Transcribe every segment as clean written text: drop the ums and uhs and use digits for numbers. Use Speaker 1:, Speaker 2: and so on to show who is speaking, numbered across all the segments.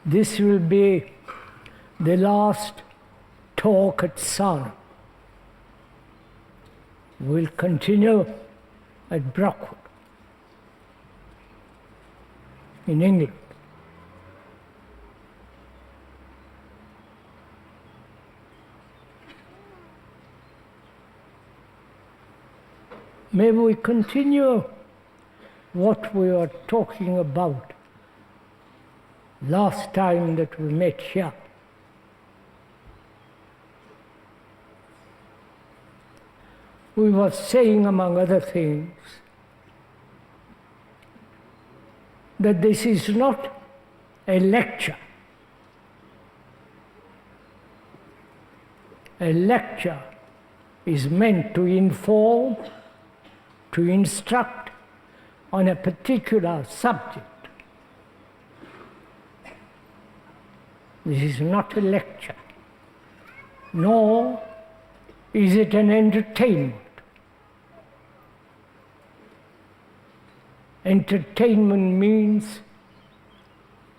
Speaker 1: This will be the last talk at Sarna. We'll continue at Brockwood in England. May we continue what we were talking about last time that we met here. We were saying, among other things, that this is not a lecture. A lecture is meant to inform, to instruct on a particular subject. This is not a lecture, nor is it an entertainment. Entertainment means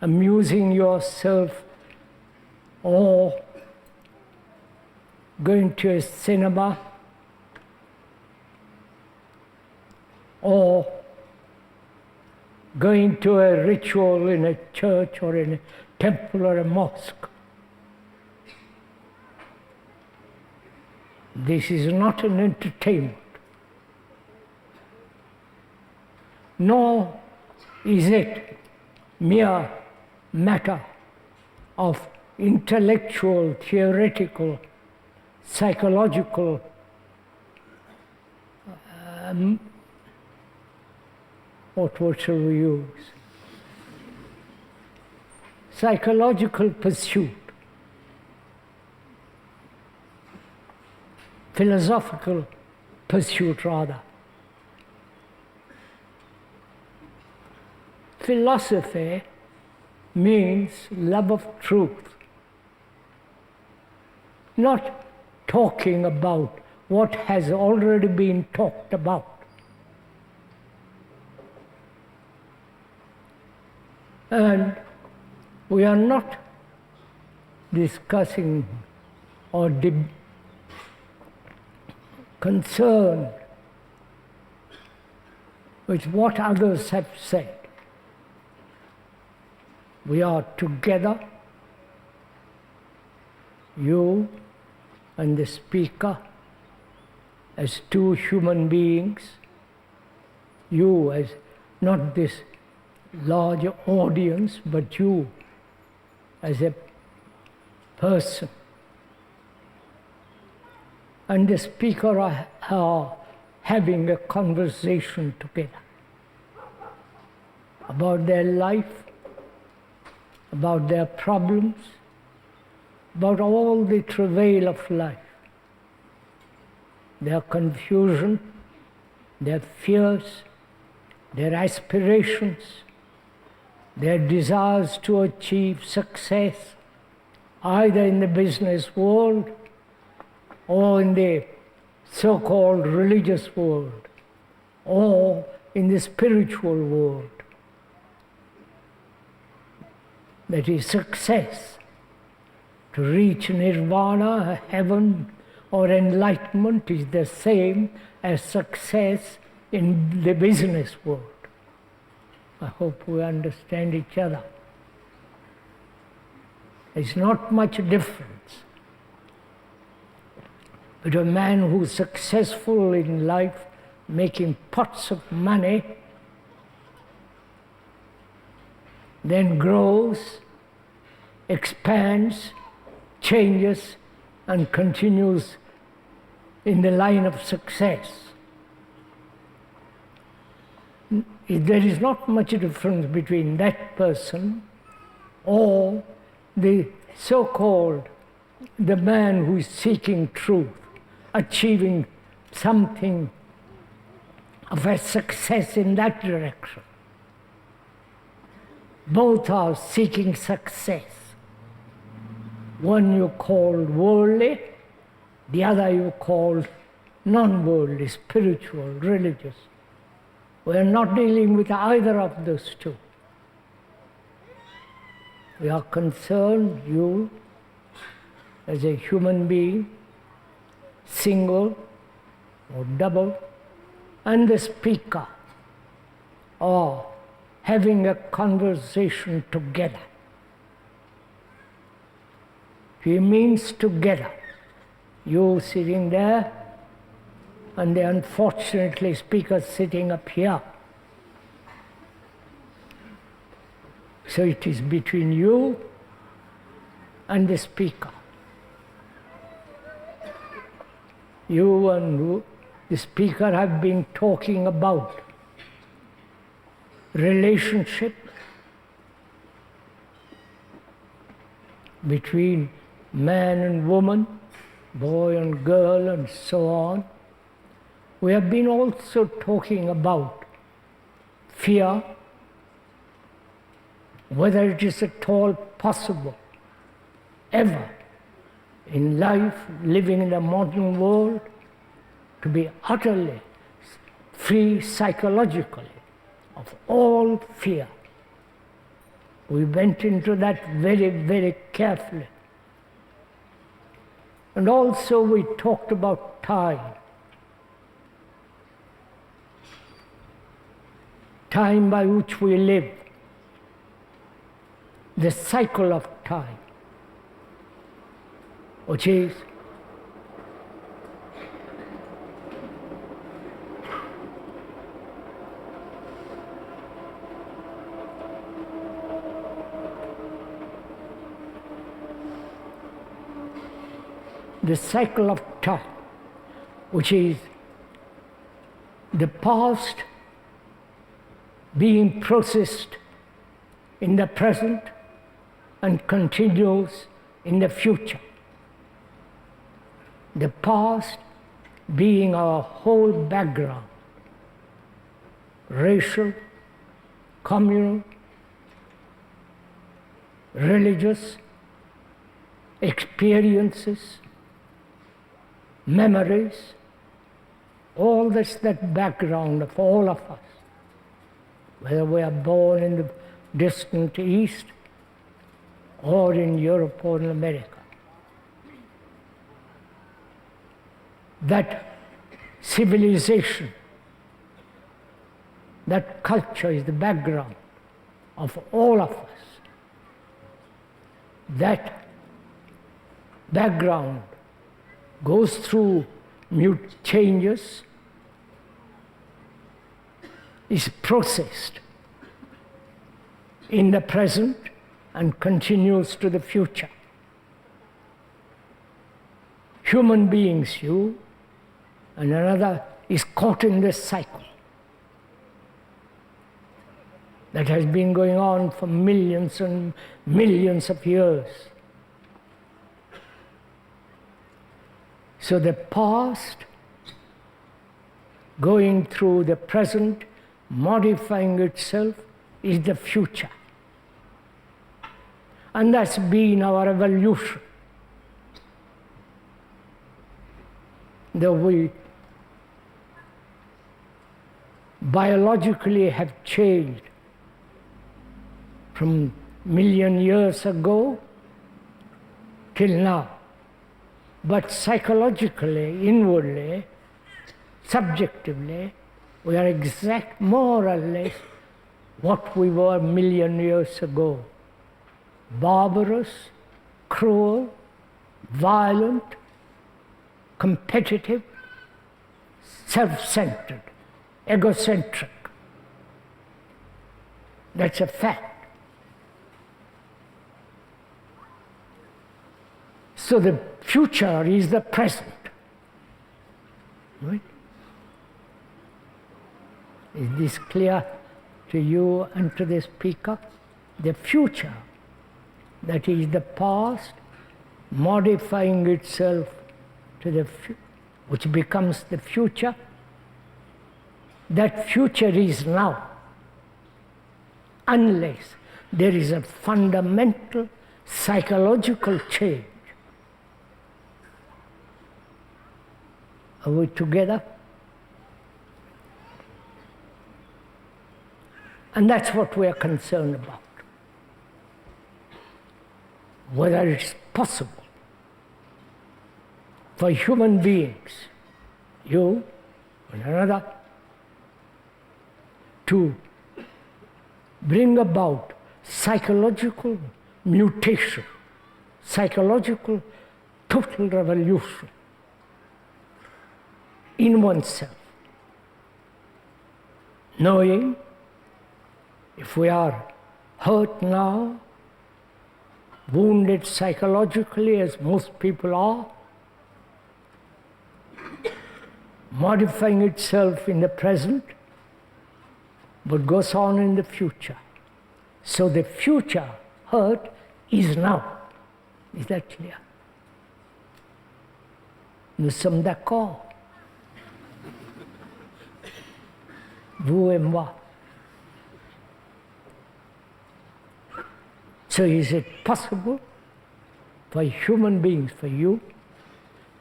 Speaker 1: amusing yourself or going to a cinema or going to a ritual in a church or in a temple or a mosque. This is not an entertainment, nor is it mere matter of intellectual, theoretical, psychological what word shall we use? Psychological pursuit, philosophical pursuit rather. Philosophy means love of truth, not talking about what has already been talked about. And we are not discussing or concerned with what others have said. We are together, you and the speaker, as two human beings, you as not this large audience, but you as a person. And the speaker are having a conversation together about their life, about their problems, about all the travail of life, their confusion, their fears, their aspirations, their desires to achieve success, either in the business world or in the so-called religious world or in the spiritual world. That is, success, to reach nirvana, heaven, or enlightenment is the same as success in the business world. I hope we understand each other. There's not much difference between a man who's successful in life, making pots of money, then grows, expands, changes, and continues in the line of success. There is not much difference between that person or the so-called, the man who is seeking truth, achieving something of a success in that direction. Both are seeking success. One you call worldly, the other you call non-worldly, spiritual, religious. We are not dealing with either of those two. We are concerned, you as a human being, single or double, and the speaker, or having a conversation together. He means together. You sitting there, and the unfortunately speaker sitting up here. So it is between you and the speaker. You and the speaker have been talking about relationship between man and woman, boy and girl, and so on. We have been also talking about fear, whether it is at all possible, ever, in life, living in the modern world, to be utterly free psychologically of all fear. We went into that very, very carefully. And also we talked about time. Time by which we live. The cycle of time, which is the cycle of time, which is the past being processed in the present and continues in the future. The past being our whole background, racial, communal, religious, experiences, memories, all this, that background of all of us, whether we are born in the distant East or in Europe or in America. That civilization, that culture is the background of all of us. That background goes through mute changes, is processed in the present and continues to the future. Human beings, you and another, is caught in this cycle that has been going on for millions and millions of years. So the past, going through the present, modifying itself, is the future. And that's been our evolution. Though we biologically have changed from million years ago till now, but psychologically, inwardly, subjectively, we are more or less what we were a million years ago. Barbarous, cruel, violent, competitive, self-centered, egocentric. That's a fact. So the future is the present. Right? Is this clear to you and to the speaker? The future, that is the past, modifying itself to the which becomes the future. That future is now, unless there is a fundamental psychological change. Are we together? And that's what we are concerned about. whether it's possible for human beings, you and another, to bring about psychological mutation, psychological total revolution in oneself, knowing if we are hurt now, wounded psychologically as most people are, modifying itself in the present, but goes on in the future. So the future hurt is now. Is that clear? Nous sommes d'accord. Vous et moi. So is it possible for human beings, for you,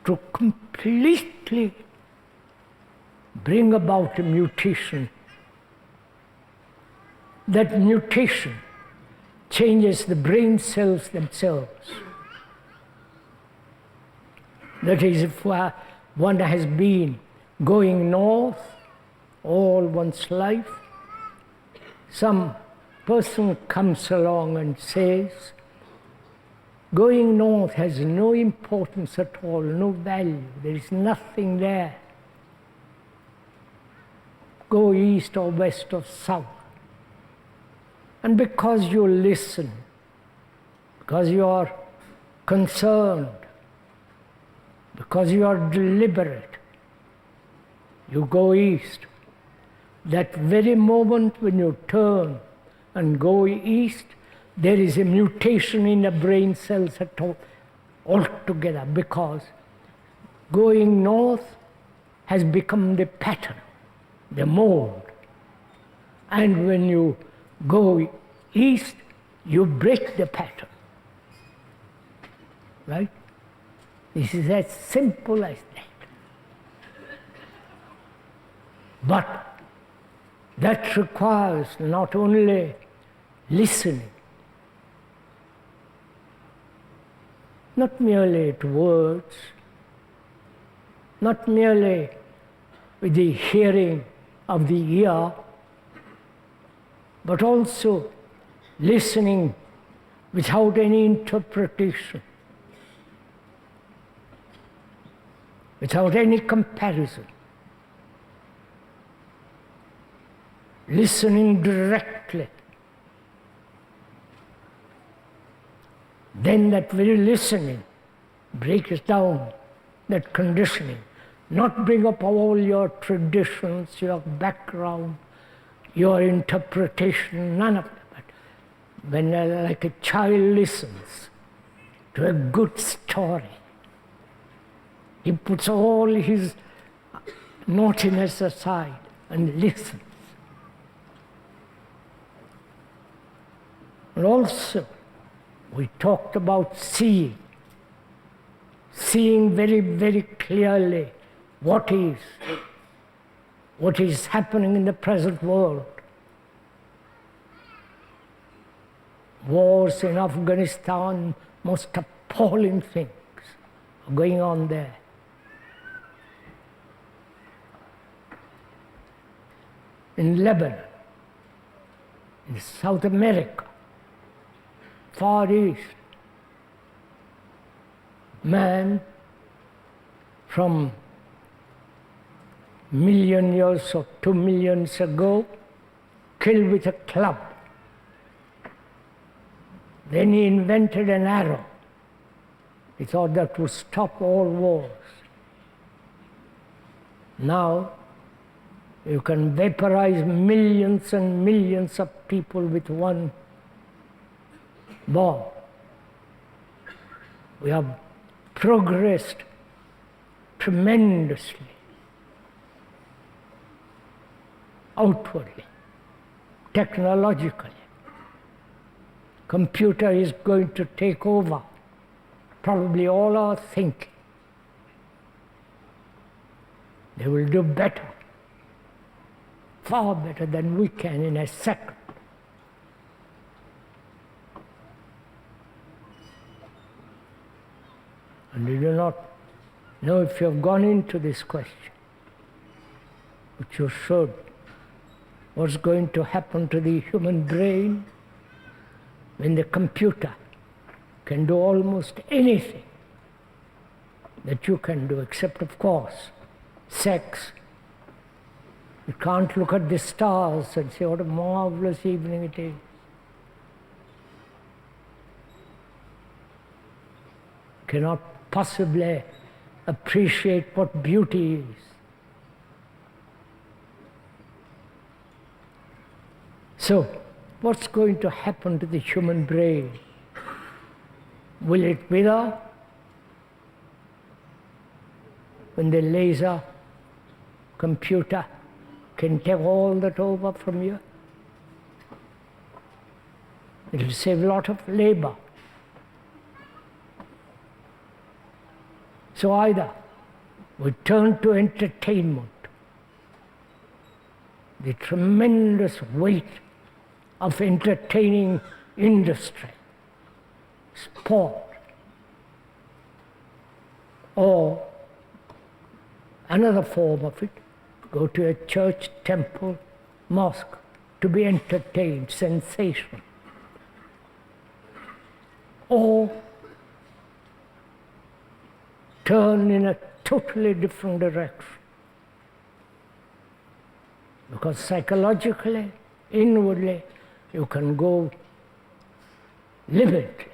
Speaker 1: to completely bring about a mutation? That mutation changes the brain cells themselves. That is, if one has been going north all one's life, some person comes along and says, going north has no importance at all, no value, there is nothing there. Go east or west or south. And because you listen, because you are concerned, because you are deliberate, you go east. That very moment when you turn and go east, there is a mutation in the brain cells altogether, because going north has become the pattern, the mold. And when you go east, you break the pattern. Right? This is as simple as that. But that requires not only listening, not merely to words, not merely with the hearing of the ear, but also listening without any interpretation, without any comparison, listening directly. Then that very listening breaks down that conditioning, not bring up all your traditions, your background, your interpretation, none of that. When like a child listens to a good story, he puts all his naughtiness aside and listens. And also, we talked about seeing very, very clearly what is happening in the present world. Wars in Afghanistan, most appalling things are going on there. In Lebanon, in South America, Far East, man from million years or 2 million ago killed with a club. Then he invented an arrow. He thought that would stop all wars. Now you can vaporize millions and millions of people with one bomb. We have progressed tremendously outwardly, technologically. Computer is going to take over probably all our thinking. They will do better, far better than we can in a second. And you do not know if you have gone into this question, but you should. What's going to happen to the human brain when the computer can do almost anything that you can do, except, of course, sex. You can't look at the stars and say, what a marvelous evening it is. Cannot possibly appreciate what beauty is. So, what's going to happen to the human brain? Will it wither when the laser computer can take all that over from you? It will save a lot of labor. So either we turn to entertainment, the tremendous weight of entertaining industry, sport, or another form of it, go to a church, temple, mosque to be entertained, sensation, or turn in a totally different direction. Because psychologically, inwardly, you can go limitless.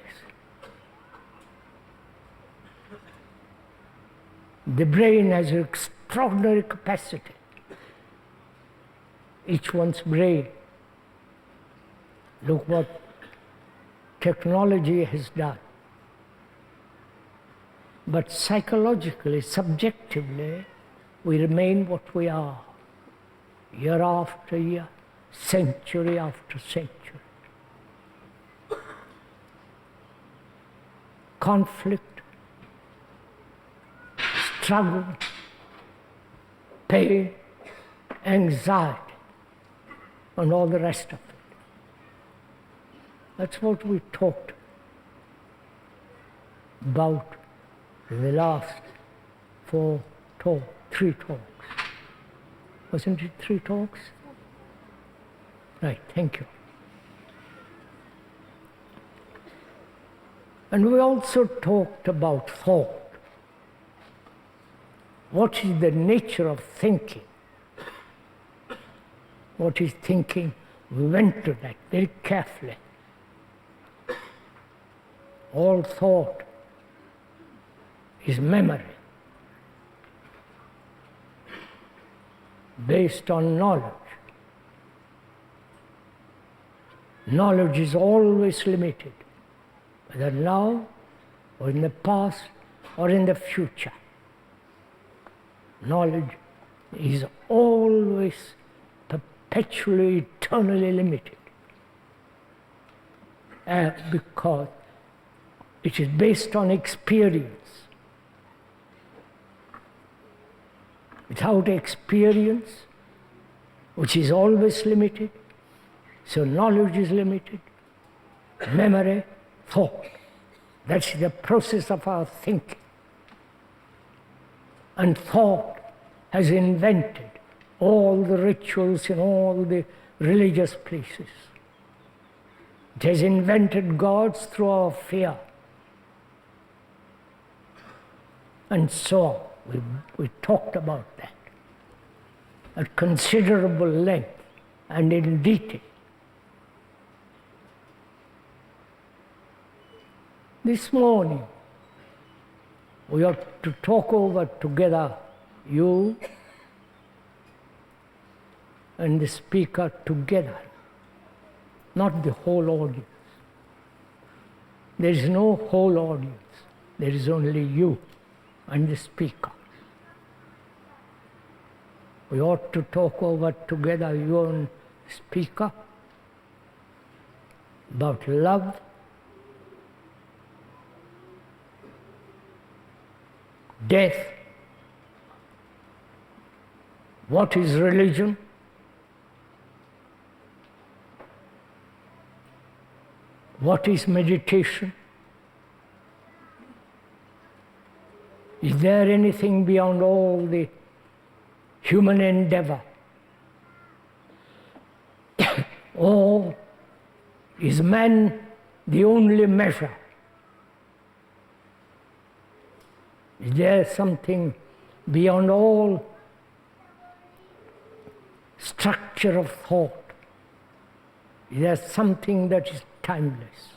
Speaker 1: The brain has an extraordinary capacity. Each one's brain. Look what technology has done. But psychologically, subjectively, we remain what we are, year after year, century after century. Conflict, struggle, pain, anxiety, and all the rest of it. That's what we talked about in the last three talks. Wasn't it 3 talks? Right, thank you. And we also talked about thought. What is the nature of thinking? What is thinking? We went to that very carefully. All thought is memory, based on knowledge. Knowledge is always limited, whether now or in the past or in the future. Knowledge is always perpetually, eternally limited, because it is based on experience. Without experience, which is always limited, so knowledge is limited, memory, thought. That's the process of our thinking. And thought has invented all the rituals in all the religious places. It has invented gods through our fear. And so on. We talked about that at considerable length and in detail. This morning, we have to talk over together, you and the speaker together, not the whole audience. There is no whole audience. There is only you and the speaker. We ought to talk over together, you and the speaker, about love, death, what is religion, what is meditation, Is there anything beyond all the human endeavor? Or is man the only measure? Is there something beyond all structure of thought? Is there something that is timeless?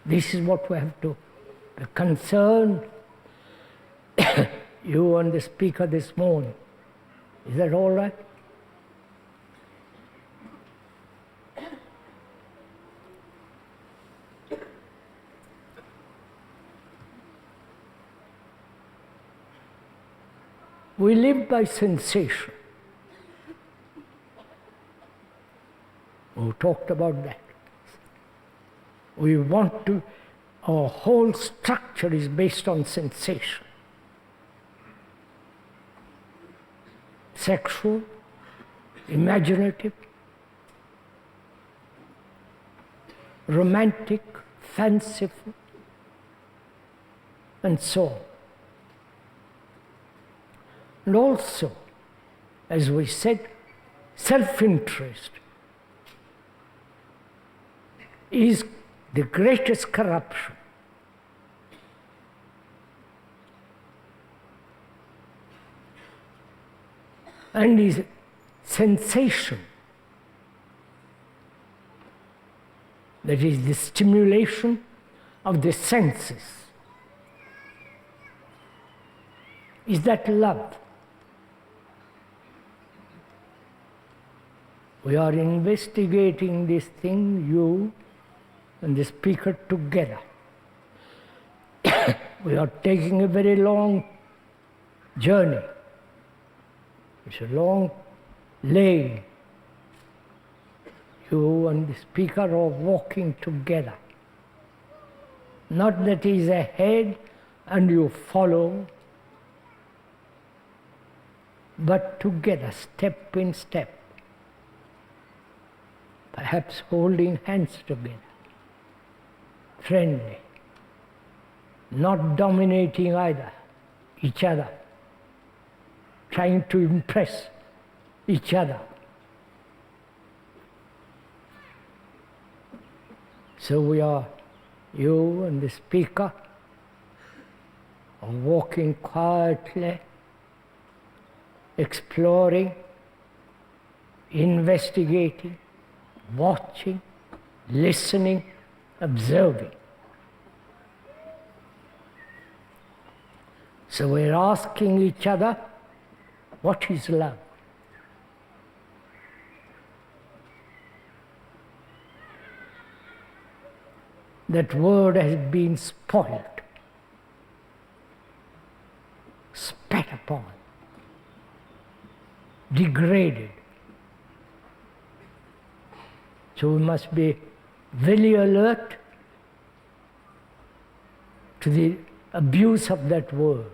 Speaker 1: This is what we have to be concerned. You and the speaker this morning. Is that all right? We live by sensation. We talked about that. We want to, our whole structure is based on sensation. Sexual, imaginative, romantic, fanciful, and so on. And also, as we said, self-interest is the greatest corruption. And is sensation, that is the stimulation of the senses. Is that love? We are investigating this thing, you and the speaker together. We are taking a very long journey. It's a long lane. You and the speaker are walking together. Not that he is ahead and you follow, but together, step in step. Perhaps holding hands together, friendly, not dominating either each other, trying to impress each other. So we are, you and the speaker are walking quietly, exploring, investigating, watching, listening, observing. So we're asking each other, what is love? That word has been spoiled, spat upon, degraded. So we must be very alert to the abuse of that word.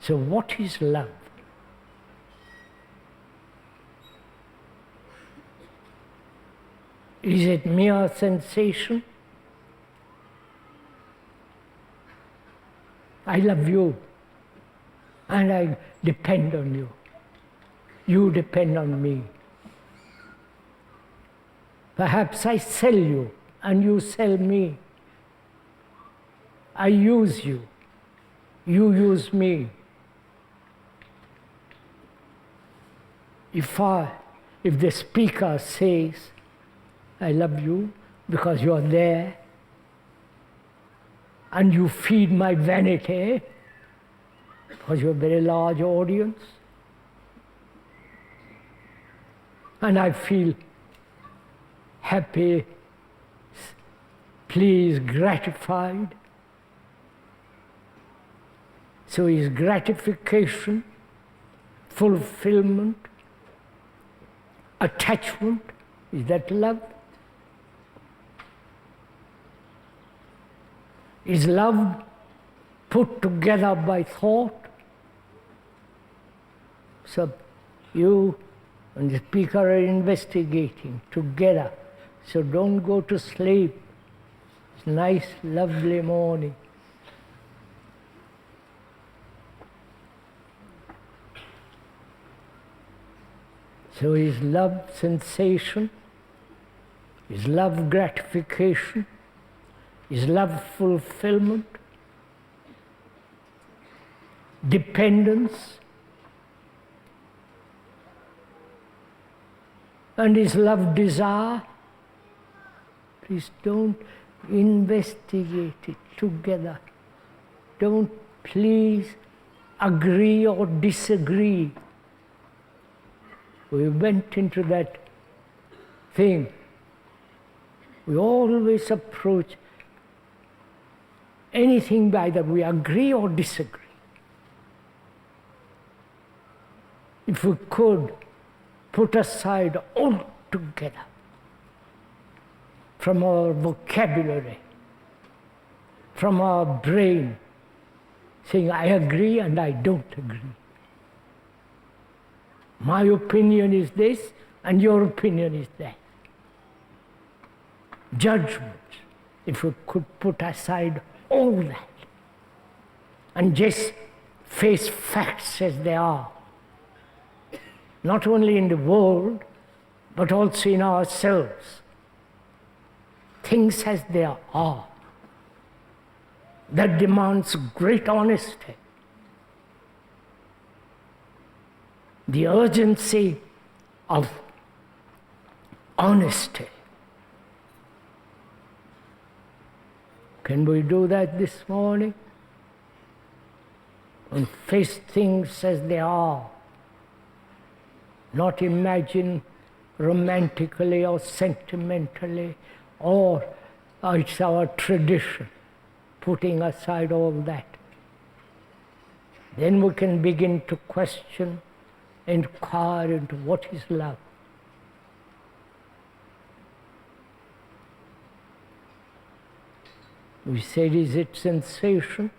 Speaker 1: So what is love? Is it mere sensation? I love you and I depend on you. You depend on me. Perhaps I sell you and you sell me. I use you, you use me. If the speaker says, I love you because you are there and you feed my vanity because you have a very large audience, and I feel happy, pleased, gratified. So is gratification, fulfillment, attachment, is that love? Is love put together by thought? So you and the speaker are investigating together. So don't go to sleep. It's a nice, lovely morning. So is love sensation? Is love gratification? Is love fulfillment? Dependence? And is love desire? Please don't investigate it together. Don't please agree or disagree. We went into that thing. We always approach anything by that we agree or disagree. If we could put aside altogether from our vocabulary, from our brain, saying I agree and I don't agree. My opinion is this and your opinion is that. Judgment, if we could put aside all that and just face facts as they are, not only in the world, but also in ourselves. Things as they are. That demands great honesty. The urgency of honesty. Can we do that this morning? And face things as they are. Not imagine romantically or sentimentally, or it's our tradition, putting aside all that. Then we can begin to question, inquire into what is love. We said, is it sensation,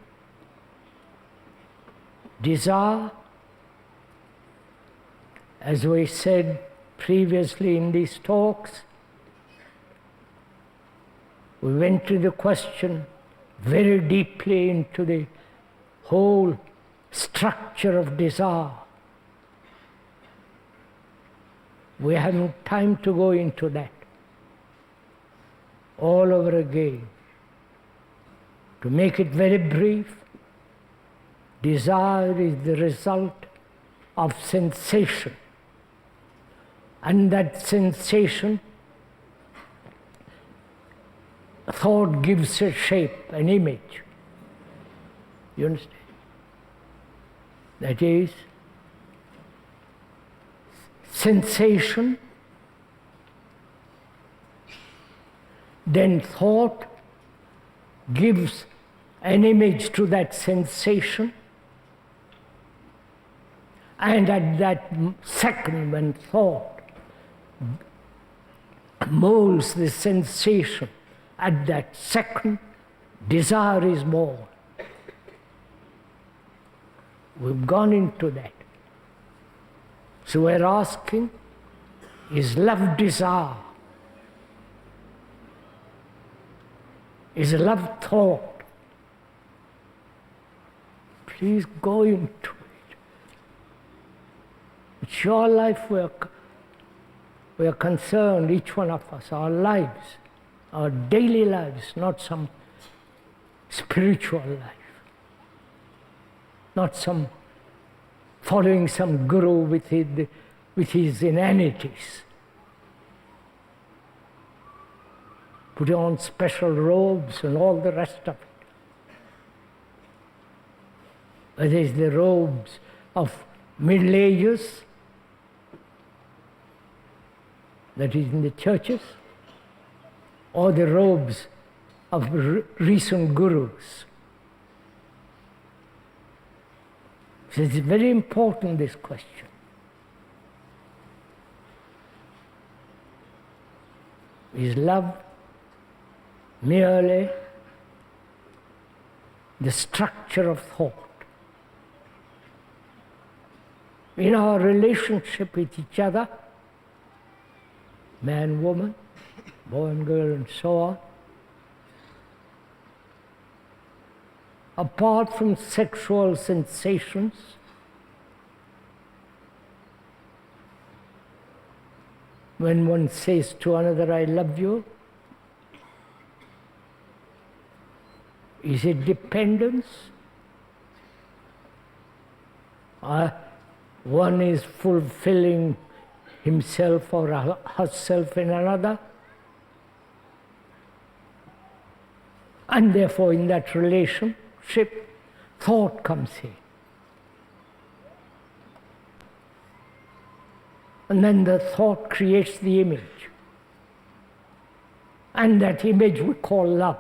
Speaker 1: desire? As we said previously in these talks, we went to the question very deeply into the whole structure of desire. We haven't time to go into that all over again. To make it very brief, desire is the result of sensation. And that sensation, thought gives a shape, an image. You understand? That is, sensation, then thought gives an image to that sensation, and at that second when thought molds the sensation, at that second desire is born. We've gone into that. So we're asking, is love desire? Is love thought? Please go into it. It's your life we are concerned, each one of us, our lives, our daily lives, not some spiritual life, not some following some guru with his inanities, putting on special robes and all the rest of it. Whether it's the robes of Middle Ages, that is in the churches, or the robes of recent gurus. So it's very important, this question. Is love merely the structure of thought? In our relationship with each other, man, woman, boy and girl, and so on, apart from sexual sensations, when one says to another, I love you? Is it dependence? Or one is fulfilling himself or herself in another? And therefore in that relationship, thought comes in. And then the thought creates the image. And that image we call love,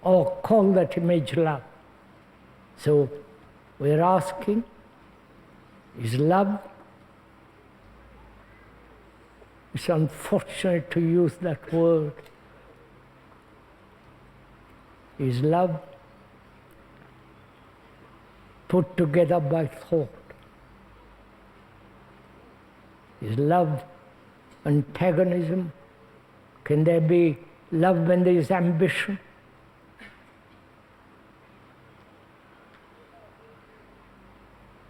Speaker 1: or call that image love. So we're asking, is love? It's unfortunate to use that word. Is love put together by thought? Is love antagonism? Can there be love when there is ambition?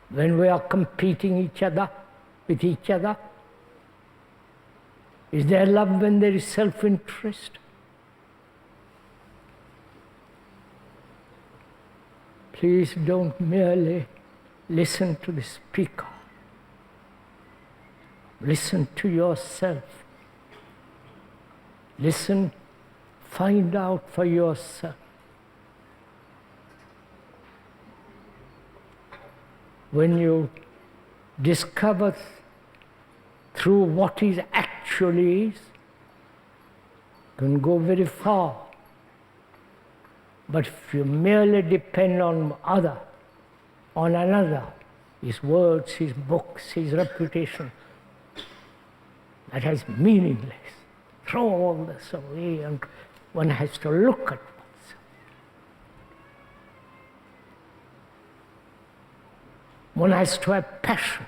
Speaker 1: When we are competing with each other? Is there love when there is self-interest? Please don't merely listen to the speaker. Listen to yourself. Listen, find out for yourself. When you discover through what is actually is, can go very far. But if you merely depend on another, his words, his books, his reputation, that is meaningless. Throw all this away, and one has to look at oneself. One has to have passion.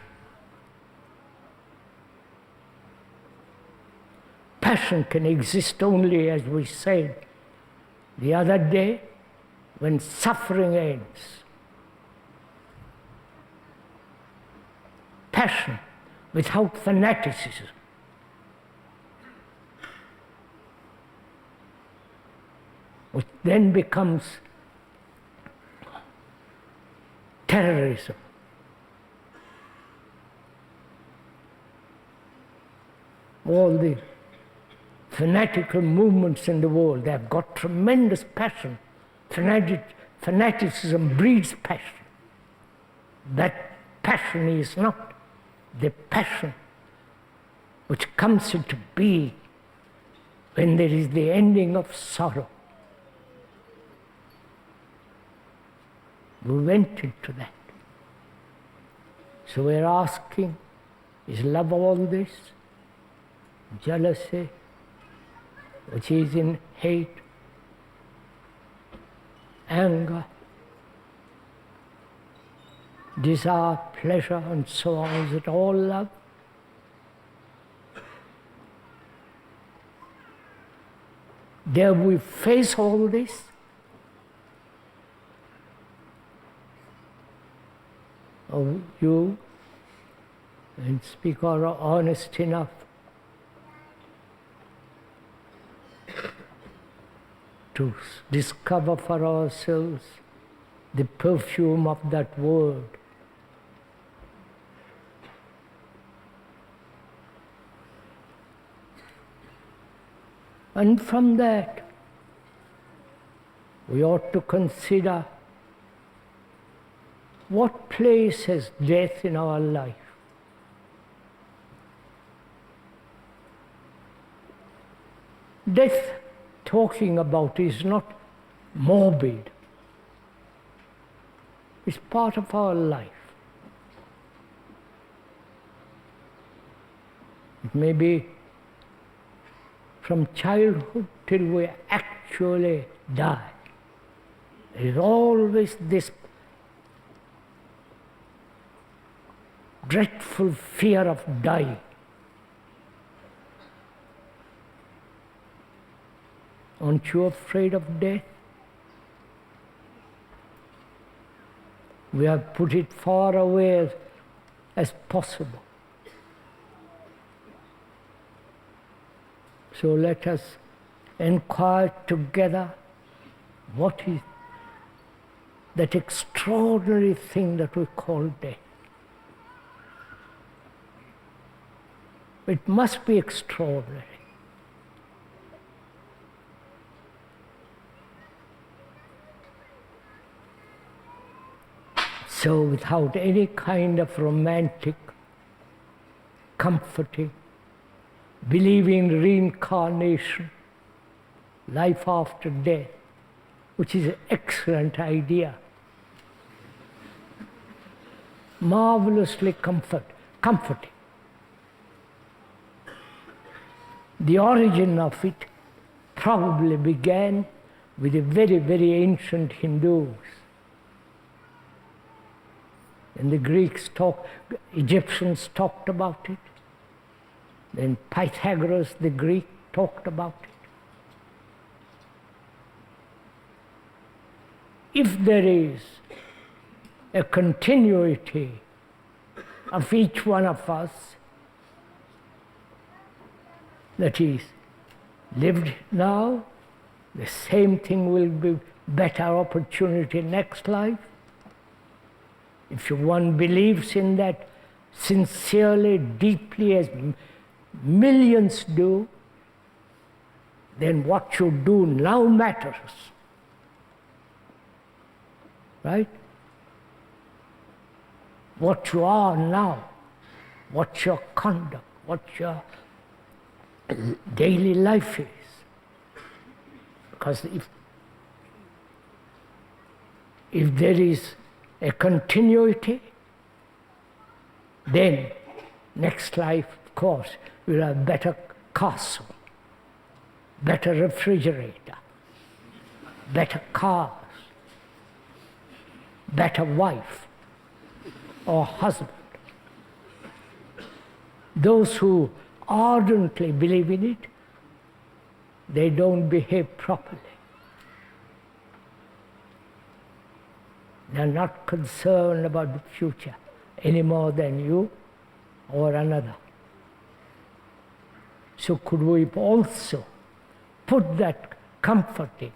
Speaker 1: Passion can exist only, as we said the other day, when suffering ends. Passion without fanaticism. Which then becomes terrorism. All the fanatical movements in the world, they have got tremendous passion. Fanaticism breeds passion. That passion is not the passion which comes into being when there is the ending of sorrow. We went into that. So we're asking, is love all this? Jealousy, which is in hate, anger, desire, pleasure, and so on. Is it all love? Dare we face all this? Or you, and speak, are honest enough to discover for ourselves the perfume of that word. And from that, we ought to consider what place has death in our life. Death, talking about, is not morbid. It's part of our life. It may be from childhood till we actually die. There is always this dreadful fear of dying. Aren't you afraid of death? We have put it far away as possible. So let us inquire together what is that extraordinary thing that we call death. It must be extraordinary. So without any kind of romantic, comforting, believing in reincarnation, life after death, which is an excellent idea, marvelously comforting. The origin of it probably began with the very, very ancient Hindus. And the Greeks Egyptians talked about it. Then Pythagoras, the Greek, talked about it. If there is a continuity of each one of us, that is, lived now, the same thing will be better opportunity next life. If one believes in that sincerely, deeply, as millions do, then what you do now matters. Right? What you are now, what your conduct, what your daily life is. Because if there is a continuity, then next life, of course, will have better castle, better refrigerator, better cars, better wife or husband. Those who ardently believe in it, they don't behave properly. They are not concerned about the future any more than you or another. So could we also put that comforting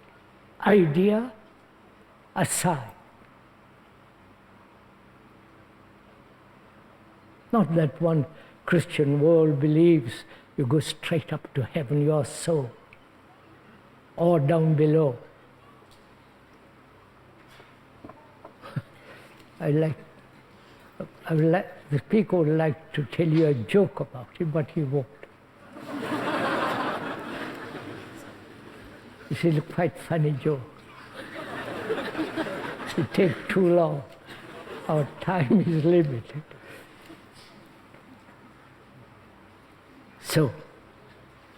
Speaker 1: idea aside? Not that one Christian world believes you go straight up to heaven, your soul, or down below. the speaker would like to tell you a joke about it, but he won't. It's a quite funny joke. It takes too long. Our time is limited. So,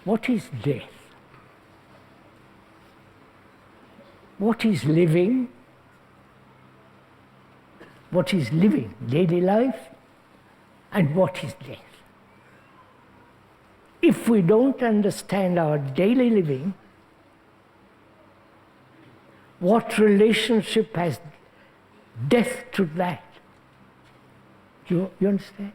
Speaker 1: what is death? What is living? What is living, daily life, and what is death? If we don't understand our daily living, what relationship has death to that? You understand?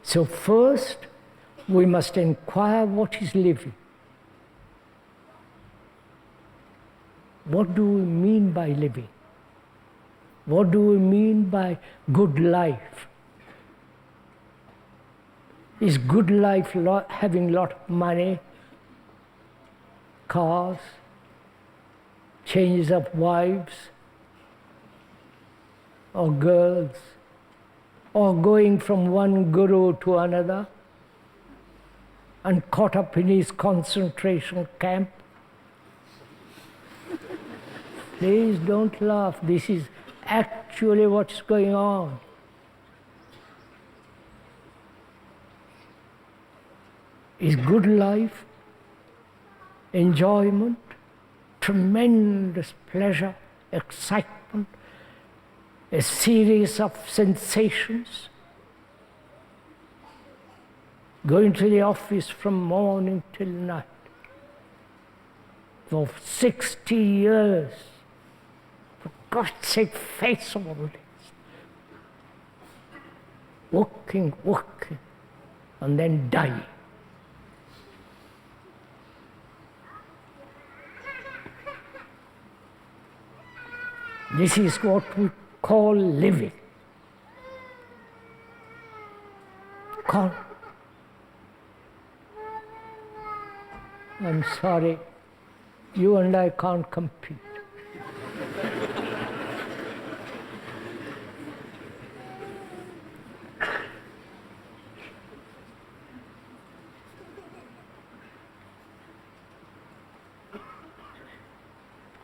Speaker 1: So first, we must inquire what is living. What do we mean by living? What do we mean by good life? Is good life having a lot of money, cars, changes of wives, or girls, or going from one guru to another and caught up in his concentration camp? Please don't laugh. This is actually what's going on. Is good life, enjoyment, tremendous pleasure, excitement, a series of sensations, going to the office from morning till night for 60 years. For God's sake, face all this. working, working, and then dying. This is what we call living. I'm sorry, you and I can't compete.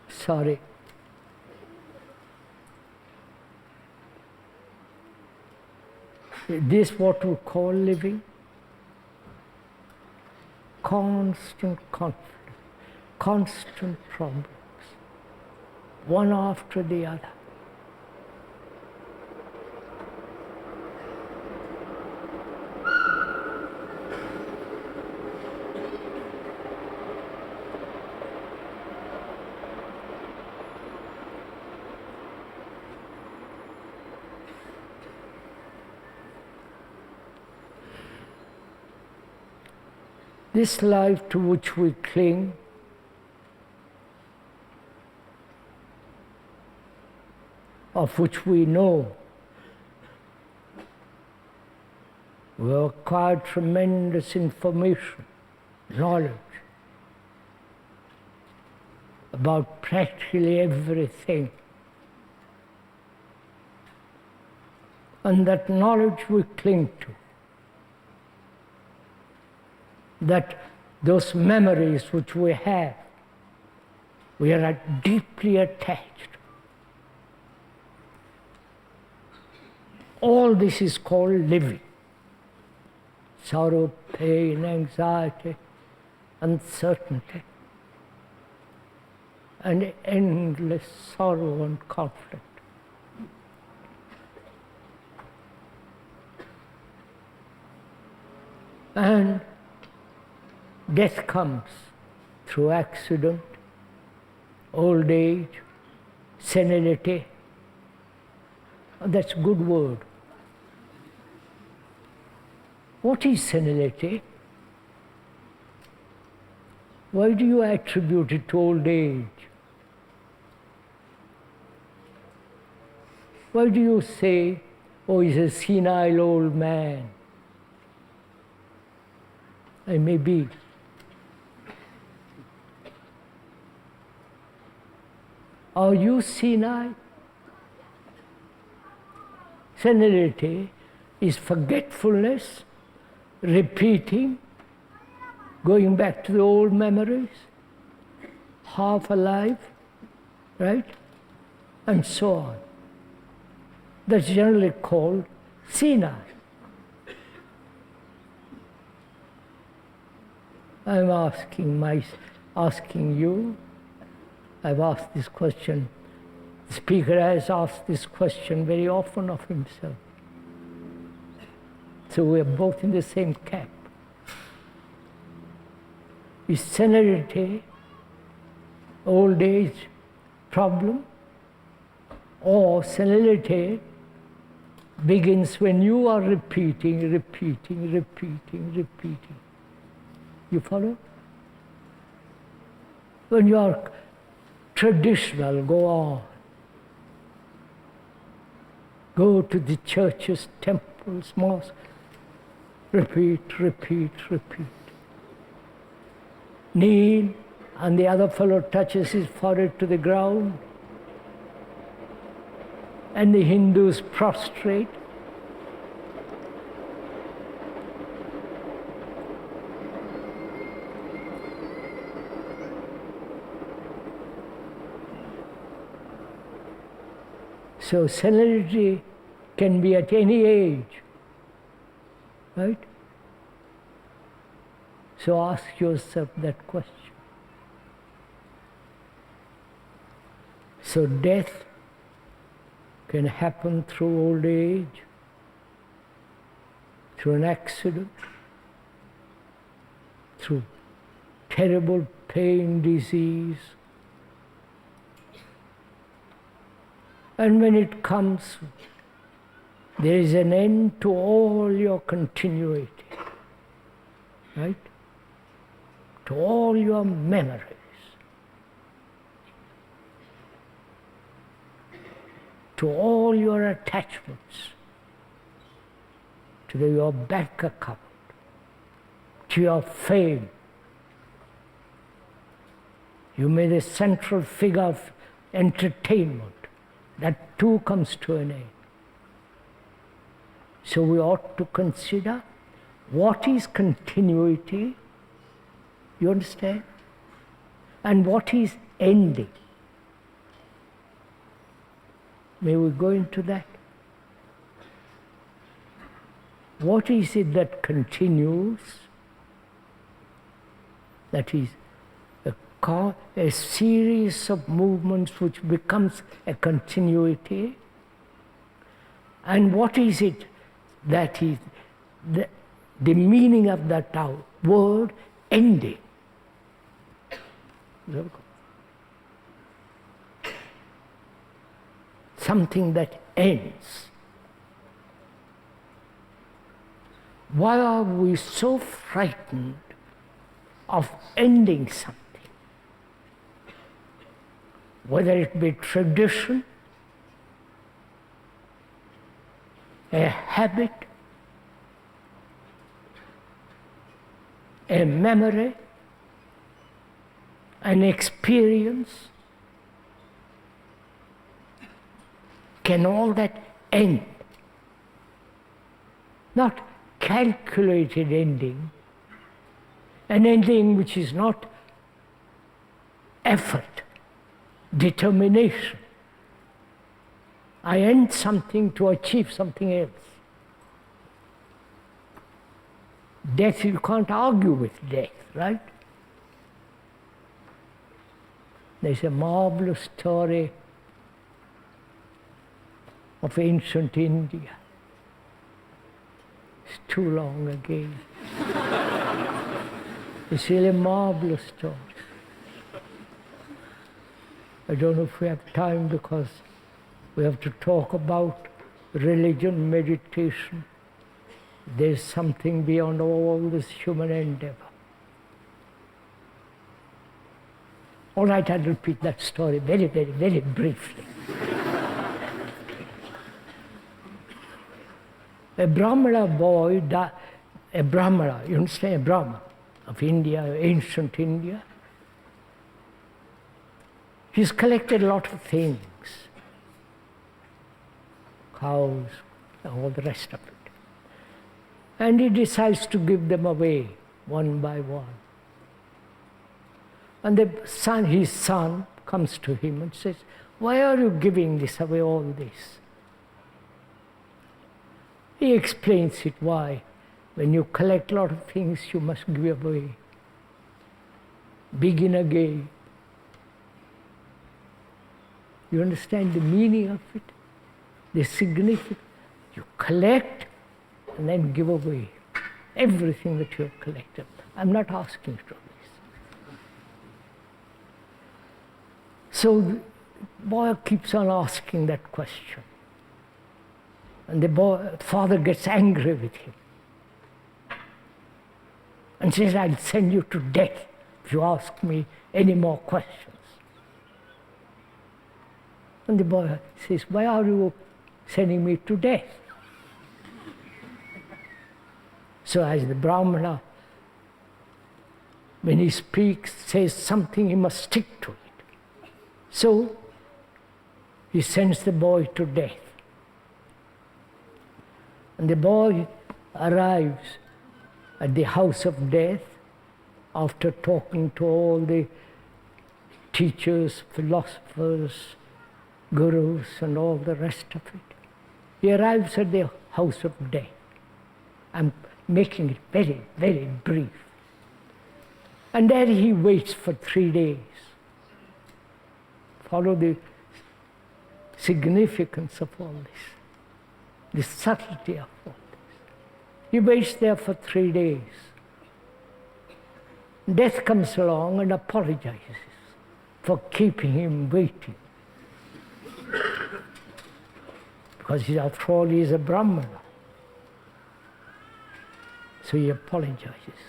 Speaker 1: Sorry. This what we call living? Constant conflict, constant problems, one after the other. This life to which we cling of which we know we acquired tremendous information, knowledge about practically everything. And that knowledge we cling to. That those memories which we have, we are deeply attached. All this is called living. Sorrow, pain, anxiety, uncertainty, and endless sorrow and conflict. And death comes through accident, old age, senility. That's a good word. What is senility? Why do you attribute it to old age? Why do you say, oh, he's a senile old man? I may be. Are you senile? Senility is forgetfulness, repeating, going back to the old memories, half alive, right? And so on. That's generally called senile. I'm asking you, I've asked this question, the speaker has asked this question very often of himself. So we're both in the same camp. Is senility, old age problem, or senility begins when you are repeating. You follow? When you are traditional, go on. Go to the churches, temples, mosques. Repeat. Kneel, and the other fellow touches his forehead to the ground. And the Hindus prostrate. So senility can be at any age, right? So ask yourself that question. So death can happen through old age, through an accident, through terrible pain, disease. And when it comes, There is an end to all your continuity, right? To all your memories. To all your attachments. To your bank account. To your fame. You may be the central figure of entertainment. That too comes to an end. So we ought to consider what is continuity, you understand? And what is ending. May we go into that? What is it that continues? That is a series of movements which becomes a continuity. And what is it that is the meaning of that word ending? Something that ends. Why are we so frightened of ending something? Whether it be tradition, a habit, a memory, an experience, can all that end? Not calculated ending, an ending which is not effort, determination. I end something to achieve something else. Death, you can't argue with death, right? There's a marvelous story of ancient India. It's too long again. It's really a marvelous story. I don't know if we have time because we have to talk about religion, meditation. There's something beyond all this human endeavor. All right, I'll repeat that story very, very, very briefly. A Brahmana boy, a Brahmana, you understand, a Brahmana of India, ancient India. He's collected a lot of things, cows, all the rest of it. And he decides to give them away one by one. And his son comes to him and says, "Why are you giving this away, all this?" He explains it why. When you collect a lot of things, you must give away. Begin again. You understand the meaning of it? The significance. You collect and then give away everything that you have collected. I'm not asking for this. So the boy keeps on asking that question. And the father gets angry with him and says, "I'll send you to death if you ask me any more questions." And the boy says, "Why are you sending me to death?" So as the Brahmana, when he speaks, says something, he must stick to it. So he sends the boy to death. And the boy arrives at the house of death after talking to all the teachers, philosophers, gurus, and all the rest of it. He arrives at the house of death. I'm making it very, very brief. And there he waits for 3 days. Follow the significance of all this, the subtlety of all this. He waits there for 3 days. Death comes along and apologizes for keeping him waiting. because after all he is a Brahmana. So he apologizes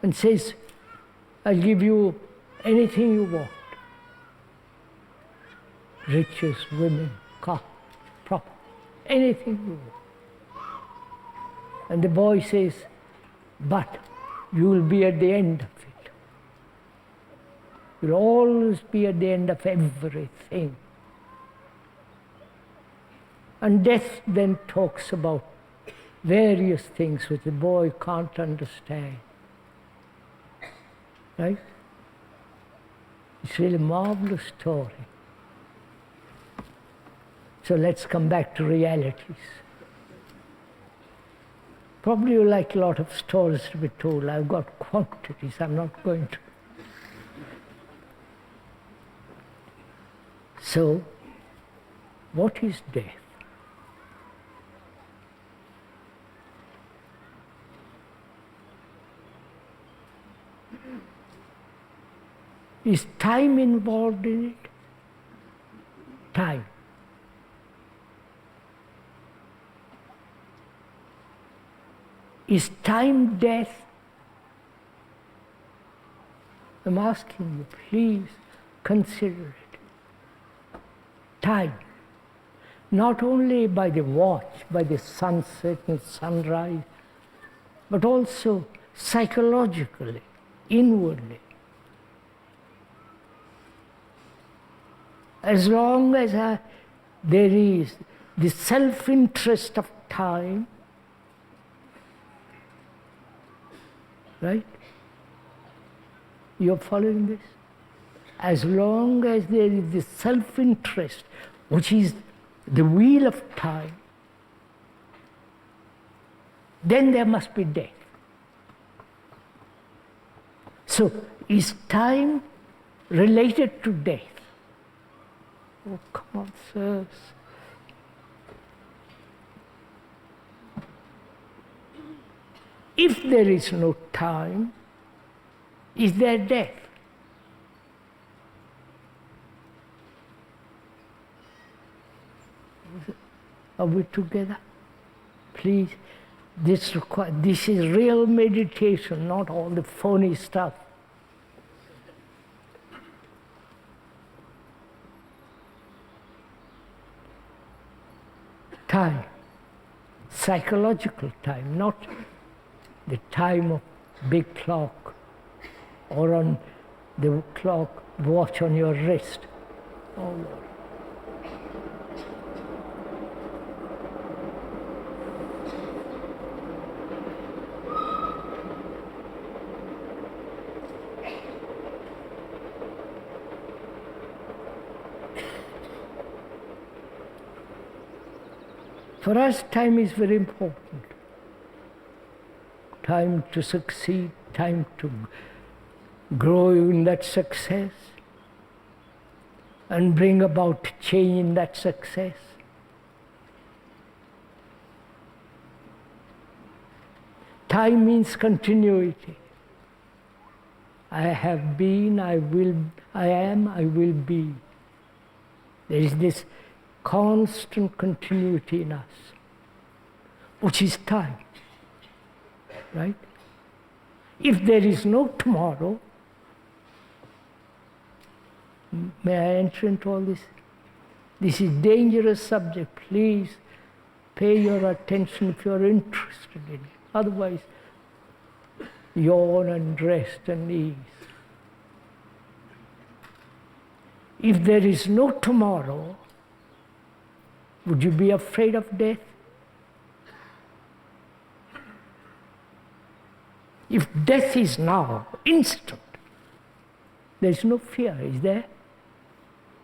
Speaker 1: and says, I'll give you anything you want. Riches, women, car, property, anything you want. And the boy says, but you will be at the end of it. You'll always be at the end of everything. And death then talks about various things which the boy can't understand. Right? It's really a marvelous story. So let's come back to realities. Probably you like a lot of stories to be told. I've got quantities, I'm not going to. So, what is death? Is time involved in it? Time. Is time death? I'm asking you, please consider it. Time. Not only by the watch, by the sunset and sunrise, but also psychologically, inwardly. As long as there is the self-interest of time, right? You're following this? As long as there is the self-interest, which is the wheel of time, then there must be death. So, is time related to death? Oh, come on, sirs. If there is no time, is there death? Are we together? Please, this is real meditation, not all the phony stuff. Time, psychological time, not the time of big clock or on the clock watch on your wrist. Oh Lord. For us, time is very important. Time to succeed, time to grow in that success and bring about change in that success. Time means continuity. I have been, I am, I will be. There is this constant continuity in us, which is time, right? If there is no tomorrow, may I enter into all this? This is a dangerous subject. Please pay your attention if you are interested in it. Otherwise, yawn and rest and ease. If there is no tomorrow, would you be afraid of death? If death is now, instant, there is no fear, is there?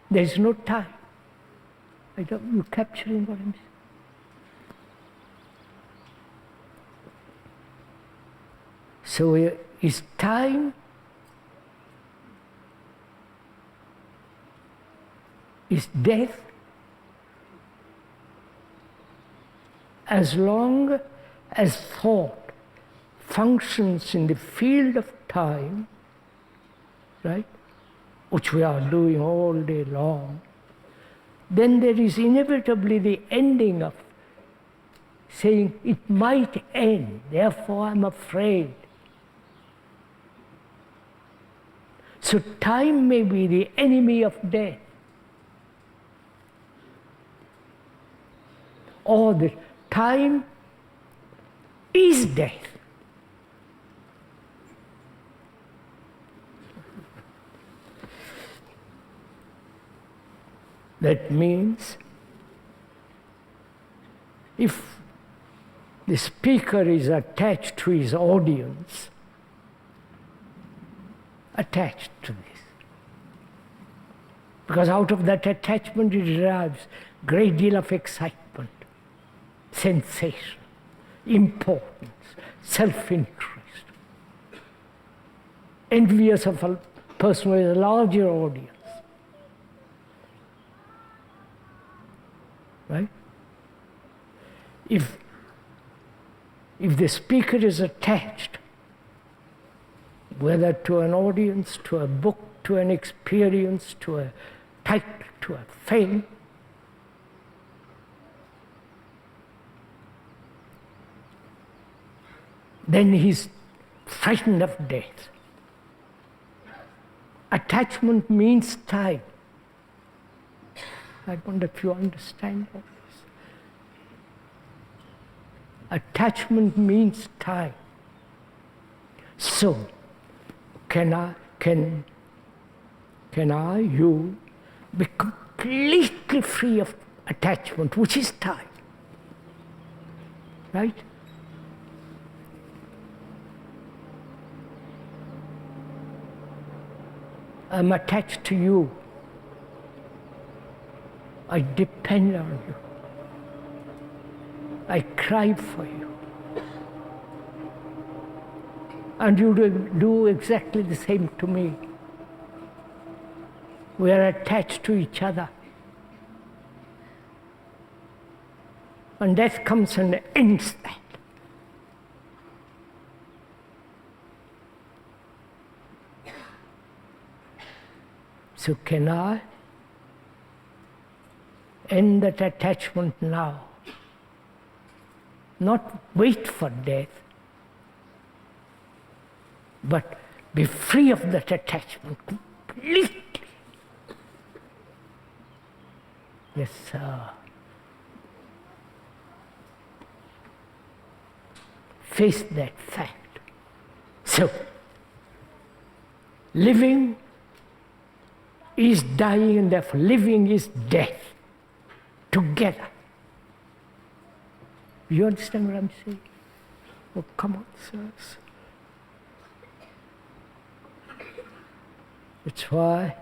Speaker 1: There is no time. You're capturing what I'm saying? So is time, is death, as long as thought functions in the field of time, right, which we are doing all day long, then there is inevitably the ending of saying it might end, therefore I'm afraid. So time may be the enemy of death. Or the time is death. That means if the speaker is attached to his audience, attached to this, because out of that attachment it derives a great deal of excitement, sensation, importance, self-interest, envious of a person with a larger audience. Right? If the speaker is attached, whether to an audience, to a book, to an experience, to a title, to a fame, then he's frightened of death. Attachment means time. I wonder if you understand all this. Attachment means time. So, you be completely free of attachment, which is time. Right? I'm attached to you. I depend on you. I cry for you. And you do exactly the same to me. We are attached to each other. And death comes and ends that. So can I end that attachment now? Not wait for death, but be free of that attachment completely. Yes, sir. Face that fact. So, living is dying, and therefore living is death together. You understand what I'm saying? Oh, come on, sirs. That's why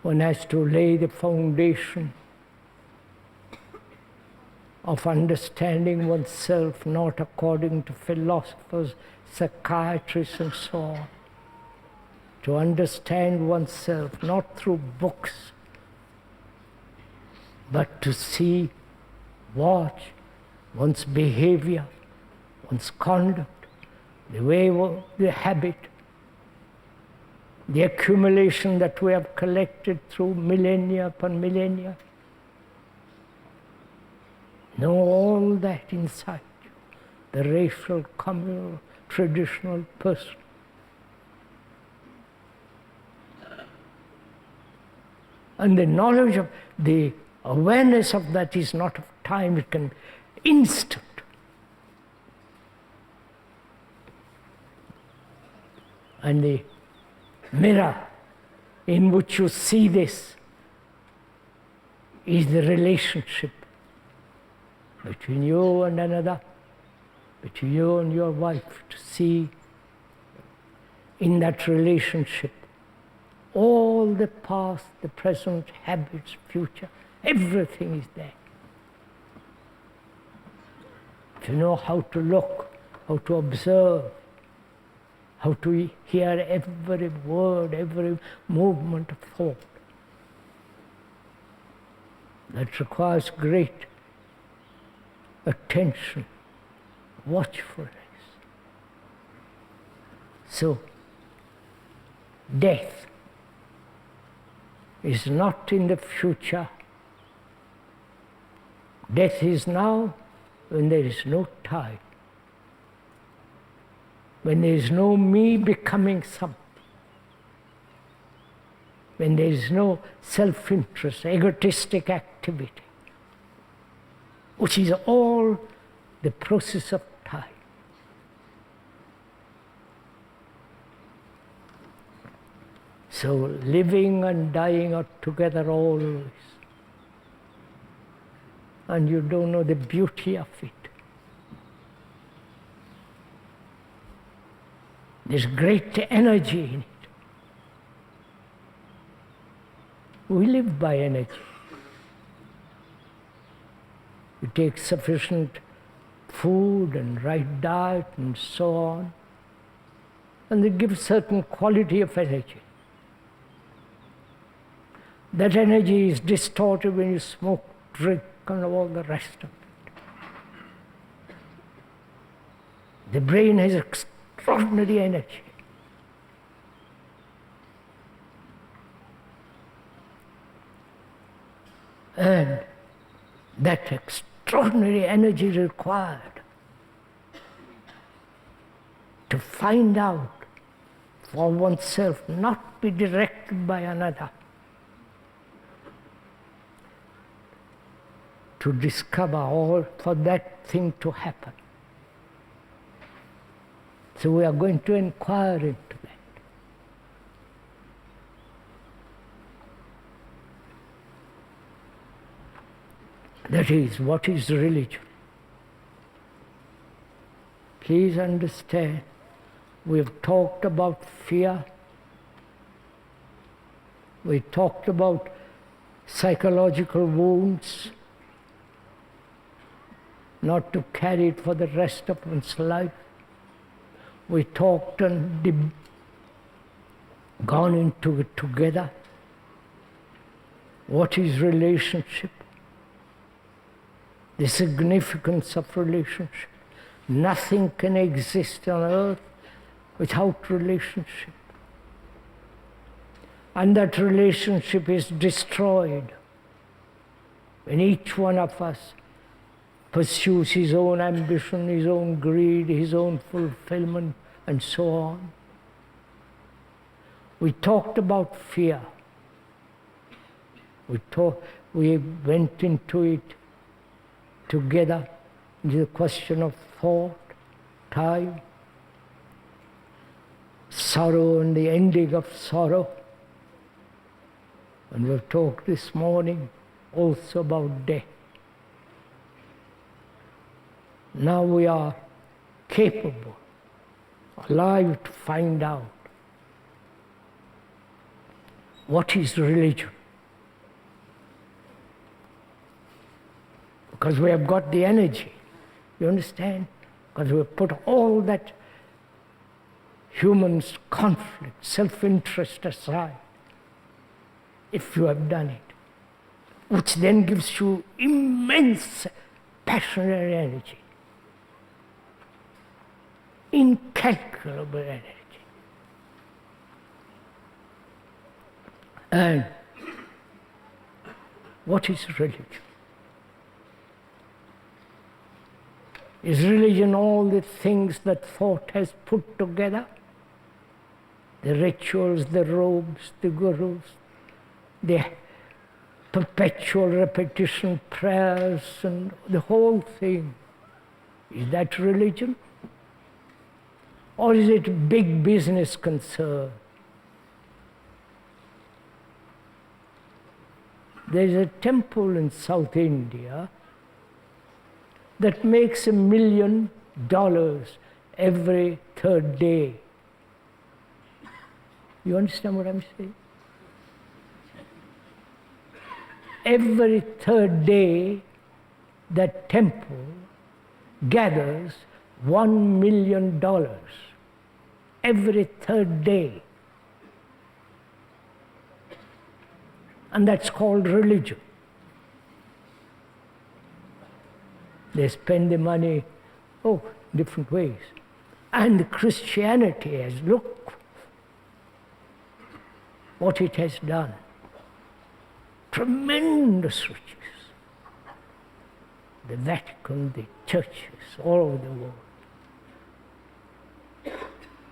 Speaker 1: one has to lay the foundation of understanding oneself, not according to philosophers, psychiatrists, and so on. To understand oneself, not through books, but to see, watch one's behavior, one's conduct, the way, the habit, the accumulation that we have collected through millennia upon millennia. Know all that inside you, the racial, communal, traditional, personal. And the knowledge of, the awareness of that is not of time, it can be instant. And the mirror in which you see this is the relationship between you and another, between you and your wife, to see in that relationship all the past, the present, habits, future, everything is there. To know how to look, how to observe, how to hear every word, every movement of thought. That requires great attention, watchfulness. So, death is not in the future. Death is now when there is no time. When there is no me becoming something. When there is no self-interest, egotistic activity, which is all the process of time. So living and dying are together always. And you don't know the beauty of it. There's great energy in it. We live by energy. You take sufficient food and right diet and so on, and they give certain quality of energy. That energy is distorted when you smoke, drink, and all the rest of it. The brain has extraordinary energy. And that extraordinary energy required to find out for oneself, not be directed by another, to discover all for that thing to happen. So we are going to inquire into that. That is, what is religion? Please understand, we've talked about fear, we talked about psychological wounds, not to carry it for the rest of one's life. We talked and gone into it together. What is relationship? The significance of relationship. Nothing can exist on earth without relationship. And that relationship is destroyed when each one of us pursues his own ambition, his own greed, his own fulfillment, and so on. We talked about fear. We went into it together, into the question of thought, time, sorrow and the ending of sorrow. And we've talked this morning also about death. Now we are capable, alive to find out what is religion. Because we have got the energy, you understand? Because we have put all that human's conflict, self-interest aside, if you have done it, which then gives you immense passionate energy. Incalculable energy. And what is religion? Is religion all the things that thought has put together? The rituals, the robes, the gurus, the perpetual repetition prayers, and the whole thing. Is that religion? Or is it a big business concern? There is a temple in South India that makes $1 million every third day. You understand what I'm saying? Every third day, that temple gathers $1 million. Every third day. And that's called religion. They spend the money, different ways. And Christianity has, look what it has done. tremendous riches. The Vatican, the churches all over the world.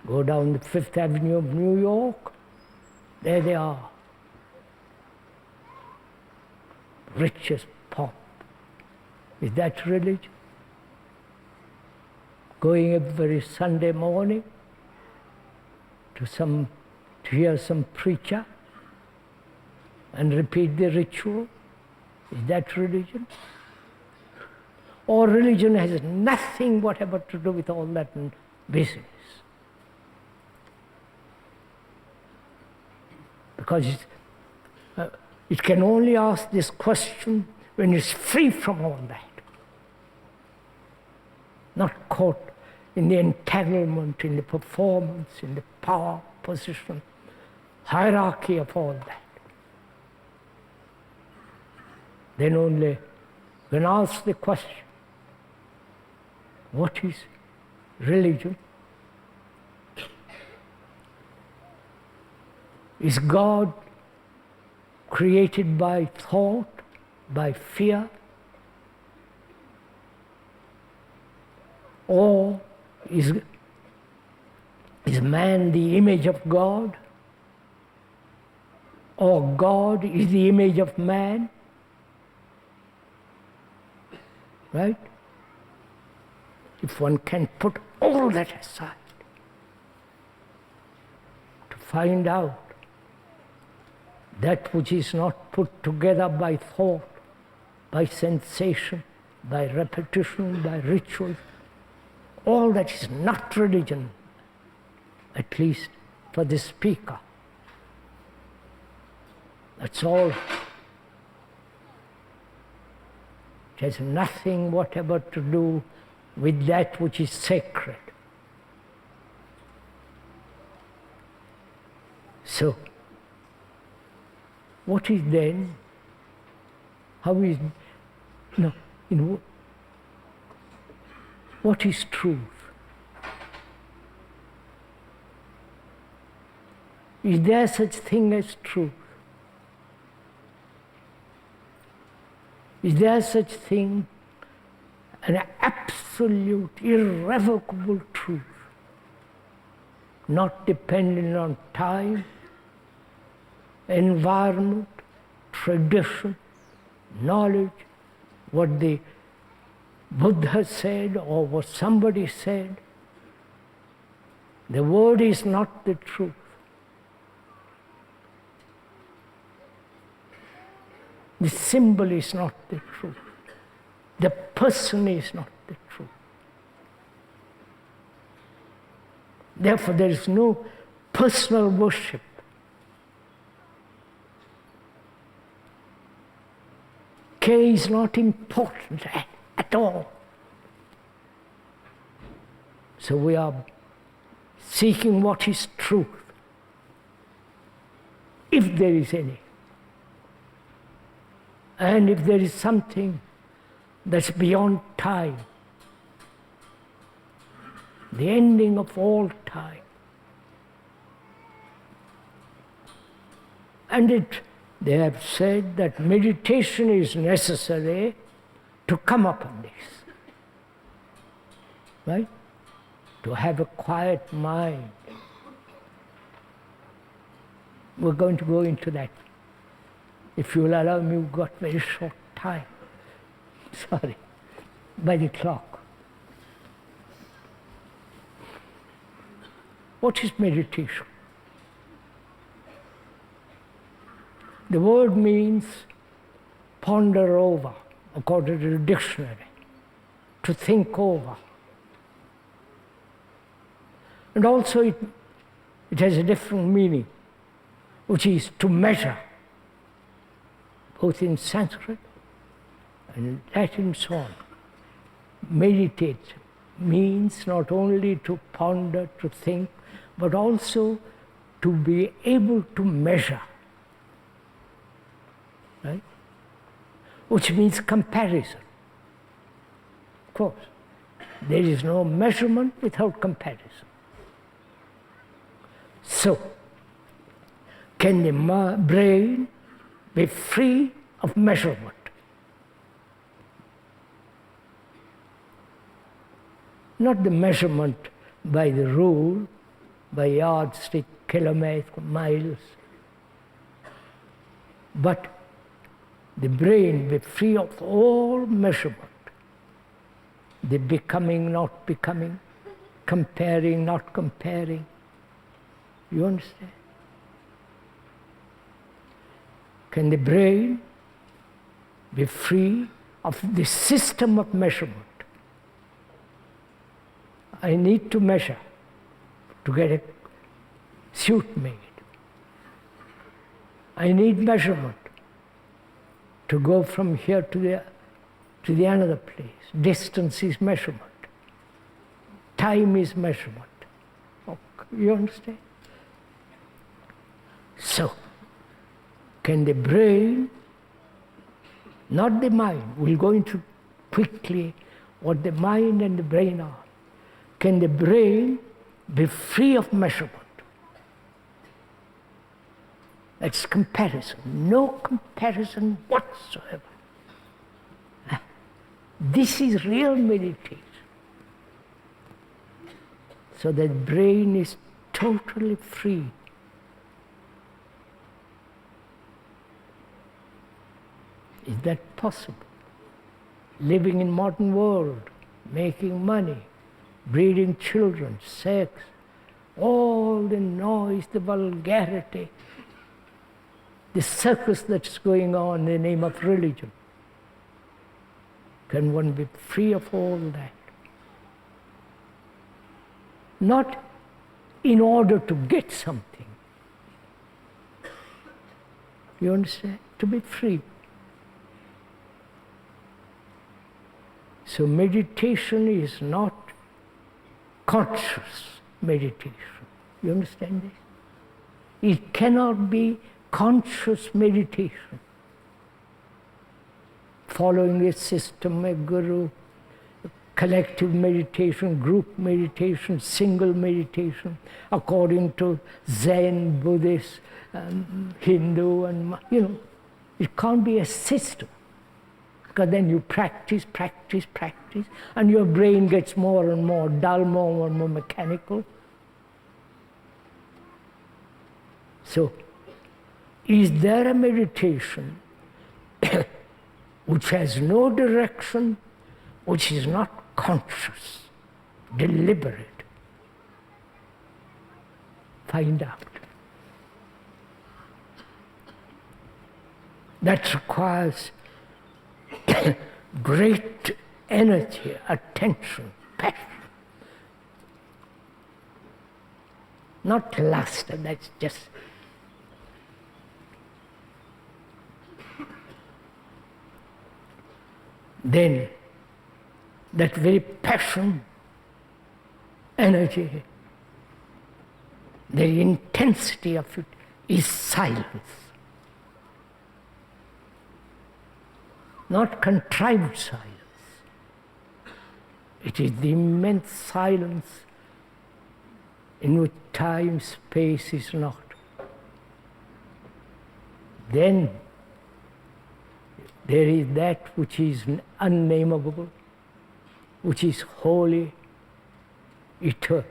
Speaker 1: Go down the Fifth Avenue of New York, there they are. Rich as pop. Is that religion? Going every Sunday morning to hear some preacher and repeat the ritual? Is that religion? Or religion has nothing whatever to do with all that business? Because it can only ask this question when it's free from all that. Not caught in the entanglement, in the performance, in the power, position, hierarchy of all that. Then only when asked the question, what is religion? Is God created by thought, by fear? Or is man the image of God? Or God is the image of man? Right? If one can put all that aside to find out that which is not put together by thought, by sensation, by repetition, by ritual, all that is not religion, at least for the speaker. That's all. It has nothing whatever to do with that which is sacred. So, what is then? How is what is truth? Is there such thing as truth? Is there such thing, an absolute, irrevocable truth, not dependent on time, environment, tradition, knowledge, what the Buddha said or what somebody said? The word is not the truth. The symbol is not the truth. The person is not the truth. Therefore, there is no personal worship. K is not important at all. So we are seeking what is truth, if there is any. And if there is something that's beyond time, the ending of all time. And they have said that meditation is necessary to come upon this, right? To have a quiet mind. We're going to go into that. If you'll allow me, we've got very short time. Sorry, by the clock. What is meditation? The word means ponder over, according to the dictionary, to think over. And also it has a different meaning, which is to measure, both in Sanskrit and Latin so on. Meditate means not only to ponder, to think, but also to be able to measure, right? Which means comparison. Of course, there is no measurement without comparison. So, can the brain be free of measurement. Not the measurement by the rule, by yardstick, kilometer, miles, but the brain be free of all measurement. The becoming, not becoming, comparing, not comparing. You understand? Can the brain be free of the system of measurement? I need to measure to get a suit made. I need measurement to go from here to the another place. Distance is measurement. Time is measurement. You understand? So, can the brain, not the mind, we'll go into quickly what the mind and the brain are. Can the brain be free of measurement? That's comparison. No comparison whatsoever. This is real meditation. So that brain is totally free. Is that possible? Living in modern world, making money, breeding children, sex, all the noise, the vulgarity, the circus that's going on in the name of religion. Can one be free of all that? Not in order to get something. You understand? To be free. So meditation is not conscious meditation. You understand this? It cannot be conscious meditation. Following a system, a guru, collective meditation, group meditation, single meditation, according to Zen, Buddhist, Hindu, and it can't be a system. Because then you practice, and your brain gets more and more dull, more and more mechanical. So, is there a meditation which has no direction, which is not conscious, deliberate? Find out. That requires great energy, attention, passion. Not lust, that's just. Then, that very passion, energy, the intensity of it is silence. Not contrived silence. It is the immense silence in which time, space is not. Then there is that which is unnameable, which is holy, eternal.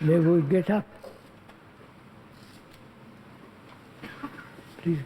Speaker 1: May we get up? Please.